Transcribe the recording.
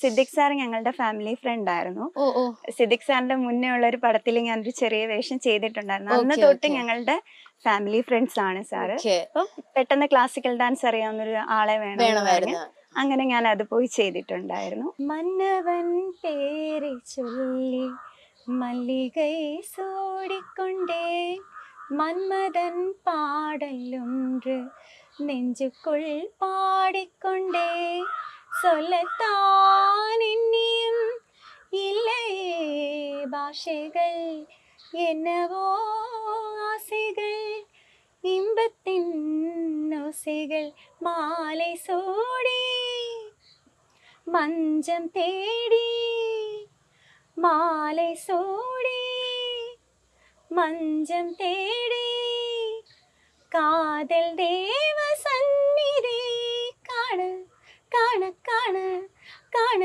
Siddique sir ഞങ്ങളുടെ family friend ആയിരുന്നു. ഓ ഓ സിദ്ദിഖ് സാറിന്റെ മുന്നേ ഉള്ള ഒരു പടത്തിൽ ഞാനൊരു ചെറിയ വേഷം ചെയ്തിട്ടുണ്ടായിരുന്നു. അന്ന് ഓക്കെ തൊട്ട് ഓക്കെ ഞങ്ങളുടെ ഫാമിലി ഫ്രണ്ട്സ് ആണ് സാറ്. ഓക്കെ അപ്പം പെട്ടെന്ന് ക്ലാസിക്കൽ ഡാൻസ് അറിയാവുന്ന ഒരു ആളെ വേണമെന്ന് പറഞ്ഞ് വേണമായിരുന്നു. അങ്ങനെ ഞാൻ അത് പോയി ചെയ്തിട്ടുണ്ടായിരുന്നു. മന്നവൻ പേരെ ചൊല്ലി മല്ലികை சூடிக்கொண்டே மன்மதன் பாடலொன்று நெஞ்சுக்குள் பாடிக்கொண்டே சொல்லத்தான் எண்ணியும் இல்லையே பாஷைகள் என்னவோ ஆசைகள் இன்பத்தின் ஓசைகள் மாலை சூடி மஞ்சம் தேடி மாலை சூடி மஞ்சம் தேடி காதல் தேவ சந்நிதி காண காண காண காண